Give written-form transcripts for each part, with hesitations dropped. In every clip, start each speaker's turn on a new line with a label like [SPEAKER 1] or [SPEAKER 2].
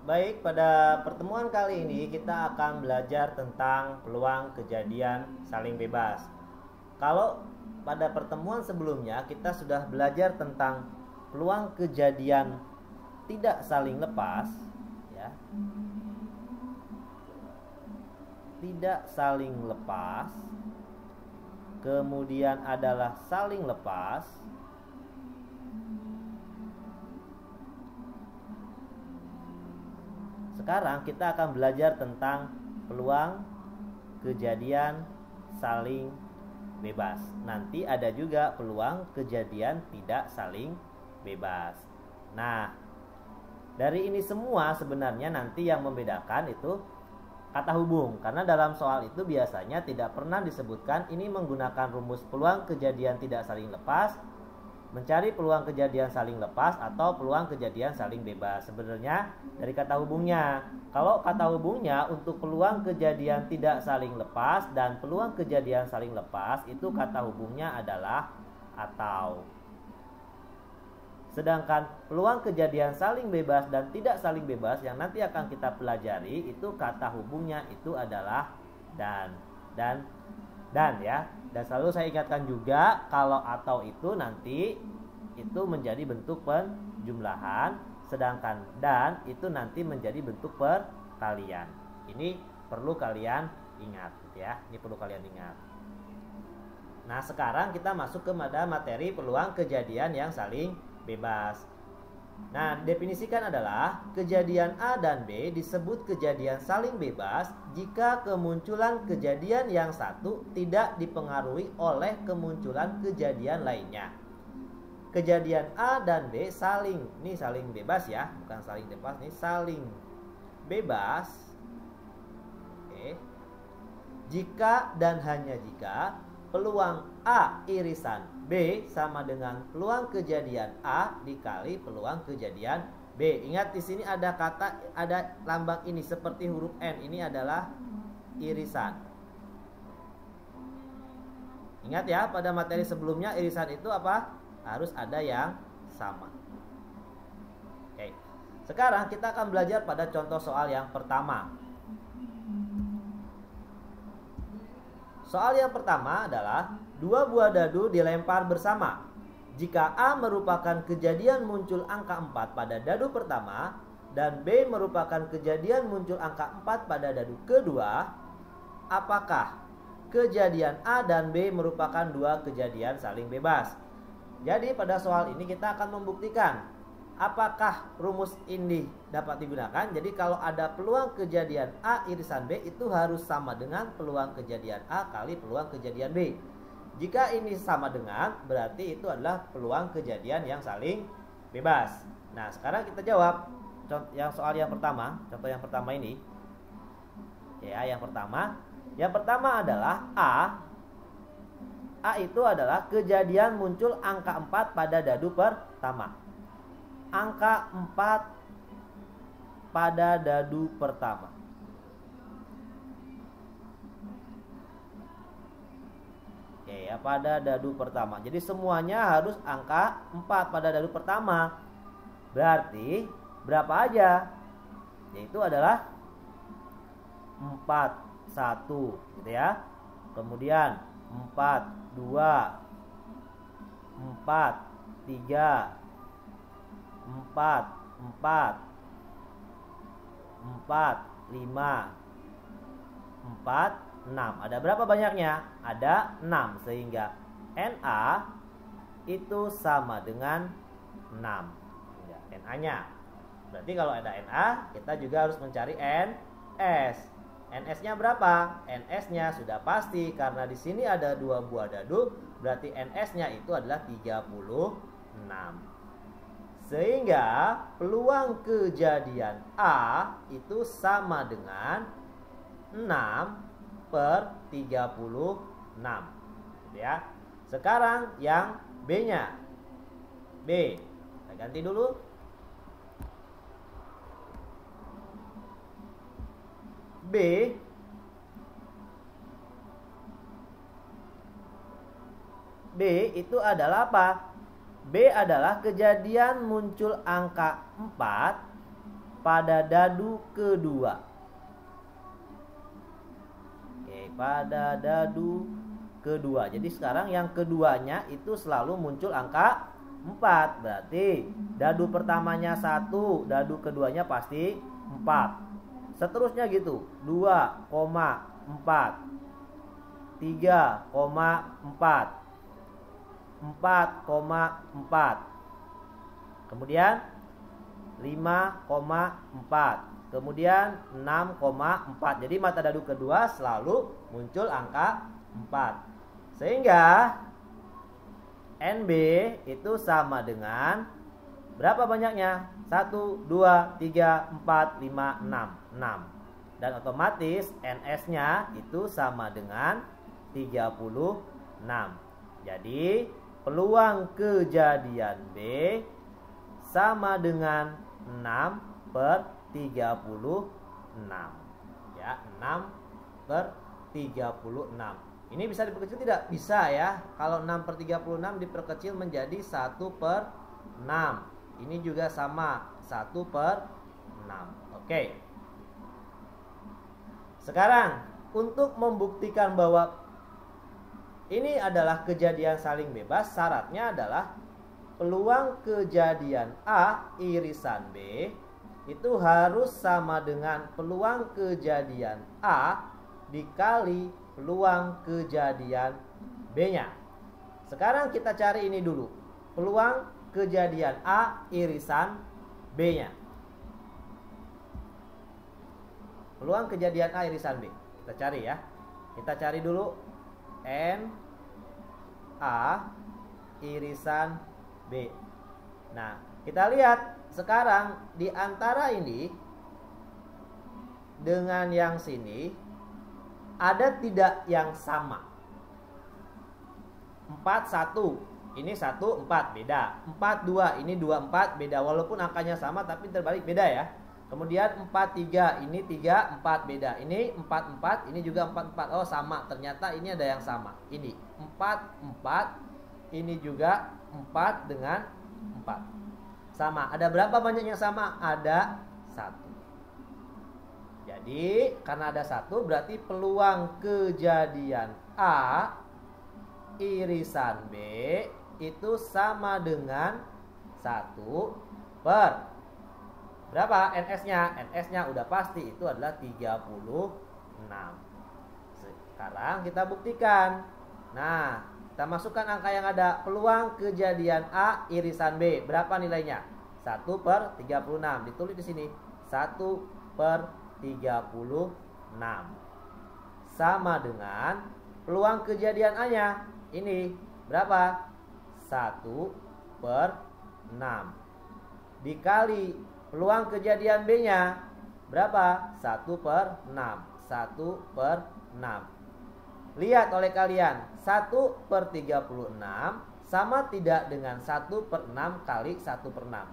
[SPEAKER 1] Baik, pada pertemuan kali ini kita akan belajar tentang peluang kejadian saling bebas. Kalau pada pertemuan sebelumnya kita sudah belajar tentang peluang kejadian tidak saling lepas, ya. Tidak saling lepas. Kemudian adalah saling lepas. Sekarang kita akan belajar tentang peluang kejadian saling bebas. Nanti ada juga peluang kejadian tidak saling bebas. Nah, dari ini semua sebenarnya nanti yang membedakan itu kata hubung. Karena dalam soal itu biasanya tidak pernah disebutkan ini menggunakan rumus peluang kejadian tidak saling lepas, mencari peluang kejadian saling lepas, atau peluang kejadian saling bebas. Sebenarnya dari kata hubungnya. Kalau kata hubungnya untuk peluang kejadian tidak saling lepas dan peluang kejadian saling lepas, itu kata hubungnya adalah atau. Sedangkan peluang kejadian saling bebas dan tidak saling bebas yang nanti akan kita pelajari, itu kata hubungnya itu adalah dan ya. Dan selalu saya ingatkan juga kalau atau itu nanti itu menjadi bentuk penjumlahan, sedangkan dan itu nanti menjadi bentuk perkalian. Ini perlu kalian ingat, ya. Ini perlu kalian ingat. Nah, sekarang kita masuk kepada materi peluang kejadian yang saling bebas. Nah, definisikan adalah kejadian A dan B disebut kejadian saling bebas jika kemunculan kejadian yang satu tidak dipengaruhi oleh kemunculan kejadian lainnya. Kejadian A dan B saling bebas ya, bukan saling bebas, ini saling bebas. Oke. Jika dan hanya jika peluang A irisan B sama dengan peluang kejadian A dikali peluang kejadian B. Ingat di sini ada lambang ini seperti huruf N. Ini adalah irisan. Ingat ya, pada materi sebelumnya irisan itu apa? Harus ada yang sama. Oke. Sekarang kita akan belajar pada contoh soal yang pertama. Soal yang pertama adalah dua buah dadu dilempar bersama. Jika A merupakan kejadian muncul angka 4 pada dadu pertama dan B merupakan kejadian muncul angka 4 pada dadu kedua, apakah kejadian A dan B merupakan dua kejadian saling bebas? Jadi pada soal ini kita akan membuktikan apakah rumus ini dapat digunakan. Jadi kalau ada peluang kejadian A irisan B itu harus sama dengan peluang kejadian A kali peluang kejadian B. Jika ini sama dengan, berarti itu adalah peluang kejadian yang saling bebas. Nah, sekarang kita jawab soal yang pertama. Contoh yang pertama ini. Ya, yang pertama. Yang pertama adalah A itu adalah kejadian muncul angka 4 pada dadu pertama. Angka 4 pada dadu pertama. Oke ya, pada dadu pertama. Jadi semuanya harus angka 4 pada dadu pertama. Berarti berapa aja? Yaitu adalah 4, 1 gitu ya. Kemudian 4, 2, 4, 3, 4, 4, 5, 4, 6. Ada berapa banyaknya? Ada 6. Sehingga NA itu sama dengan 6. Ya, NA-nya. Berarti kalau ada NA, kita juga harus mencari NS. NS-nya berapa? NS-nya sudah pasti karena di sini ada dua buah dadu, berarti NS-nya itu adalah 36. Sehingga peluang kejadian A itu sama dengan 6/36. Ya. Sekarang yang B-nya. B. Kita ganti dulu. B itu adalah apa? B adalah kejadian muncul angka 4 pada dadu kedua. Oke, pada dadu kedua. Jadi sekarang yang keduanya itu selalu muncul angka 4. Berarti dadu pertamanya 1, dadu keduanya pasti 4. Seterusnya gitu, 2,4, 3,4, 4,4, kemudian 5,4, kemudian 6,4. Jadi mata dadu kedua selalu muncul angka 4. Sehingga NB itu sama dengan berapa banyaknya? 1, 2, 3, 4, 5, 6. Dan otomatis NS-nya itu sama dengan 36. Jadi peluang kejadian B sama dengan 6/36. Ya, 6/36. Ini bisa diperkecil tidak? Bisa ya. Kalau 6/36 diperkecil menjadi 1/6. Ini juga sama, 1/6. Oke. Sekarang untuk membuktikan bahwa ini adalah kejadian saling bebas, syaratnya adalah peluang kejadian A irisan B itu harus sama dengan peluang kejadian A dikali peluang kejadian B-nya. Sekarang kita cari ini dulu, peluang kejadian A irisan B-nya. Peluang kejadian A irisan B. Kita cari ya. Kita cari dulu N A irisan B. Nah, kita lihat sekarang di antara ini dengan yang sini ada tidak yang sama? 4-1. Ini 1, 4 beda. 4, 2, ini 2, 4 beda. Walaupun angkanya sama tapi terbalik beda ya. Kemudian 4, 3, ini 3, 4 beda. Ini 4, 4, ini juga 4, 4. Oh sama, ternyata ini ada yang sama. Ini 4, 4, ini juga 4 dengan 4. Sama, ada berapa banyak yang sama? Ada 1. Jadi karena ada 1 berarti peluang kejadian A irisan B itu sama dengan 1 per berapa NS-nya? NS-nya udah pasti itu adalah 36. Sekarang kita buktikan. Nah, kita masukkan angka yang ada. Peluang kejadian A irisan B berapa nilainya? 1/36. Ditulis di sini 1/36 sama dengan peluang kejadian A-nya ini berapa? 1/6 dikali peluang kejadian B-nya berapa? 1/6. 1/6. Lihat oleh kalian, 1/36 sama tidak dengan 1/6 kali 1/6.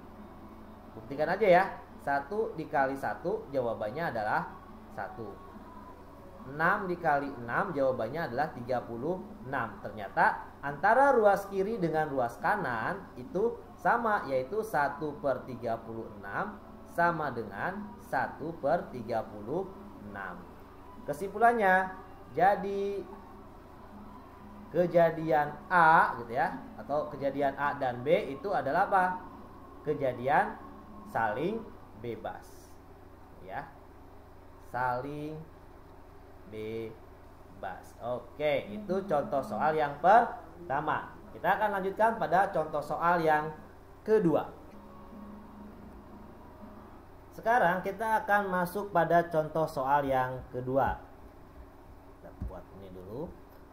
[SPEAKER 1] Buktikan aja ya. 1 dikali 1 jawabannya adalah 1. 6 dikali 6 jawabannya adalah 36. Ternyata antara ruas kiri dengan ruas kanan itu sama, yaitu 1/36 sama dengan 1/36. Kesimpulannya, jadi kejadian A gitu ya, atau kejadian A dan B itu adalah apa? Kejadian saling bebas. Ya. Saling bebas. Oke, itu contoh soal yang pertama. Kita akan lanjutkan pada contoh soal yang kedua. Sekarang kita akan masuk pada contoh soal yang kedua. Kita buat ini dulu.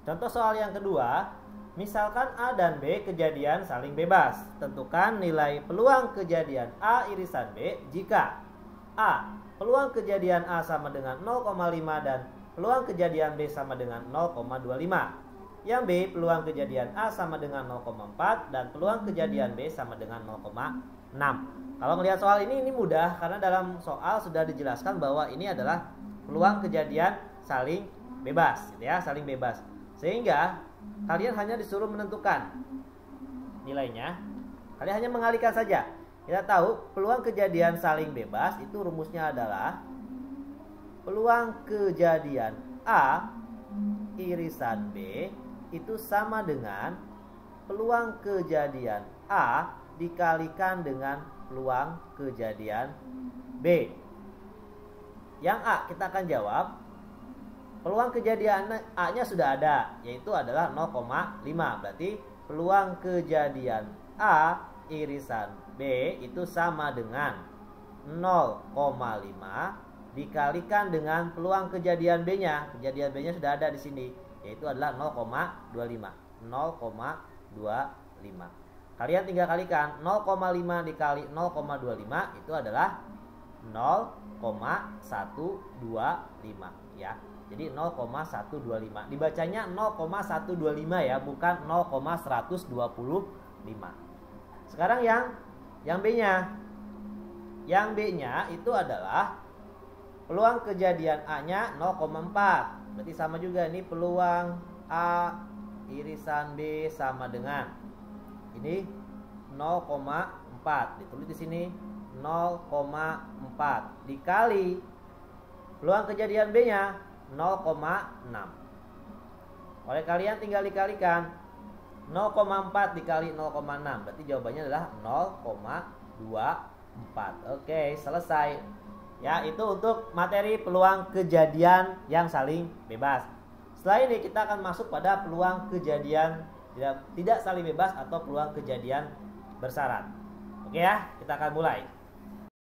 [SPEAKER 1] Contoh soal yang kedua, misalkan A dan B kejadian saling bebas. Tentukan nilai peluang kejadian A irisan B jika A, peluang kejadian A sama dengan 0,5 dan peluang kejadian B sama dengan 0,25. Yang B, peluang kejadian A sama dengan 0,4 dan peluang kejadian B sama dengan 0,6. Kalau melihat soal ini mudah karena dalam soal sudah dijelaskan bahwa ini adalah peluang kejadian saling bebas, gitu ya, saling bebas. Sehingga kalian hanya disuruh menentukan nilainya. Kalian hanya mengalihkan saja. Kita tahu peluang kejadian saling bebas itu rumusnya adalah peluang kejadian A irisan B itu sama dengan peluang kejadian A dikalikan dengan peluang kejadian B. Yang A kita akan jawab peluang kejadian A-nya sudah ada, yaitu adalah 0,5. Berarti peluang kejadian A irisan B itu sama dengan 0,5 dikalikan dengan peluang kejadian B-nya. Kejadian B-nya sudah ada di sini, yaitu adalah 0,25. 0,25. Kalian tinggal kalikan 0,5 dikali 0,25 itu adalah 0,125 ya. Jadi 0,125. Dibacanya 0,125 ya, bukan 0,125. Sekarang yang B-nya. Yang B-nya itu adalah peluang kejadian A-nya 0,4. Berarti sama juga ini peluang A irisan B sama dengan ini 0,4. Ditulis di sini 0,4 dikali peluang kejadian B-nya 0,6. Oleh kalian tinggal dikalikan 0,4 dikali 0,6. Berarti jawabannya adalah 0,24. Oke, selesai. Ya, itu untuk materi peluang kejadian yang saling bebas. Setelah ini kita akan masuk pada peluang kejadian tidak saling bebas atau peluang kejadian bersyarat. Oke ya, kita akan mulai.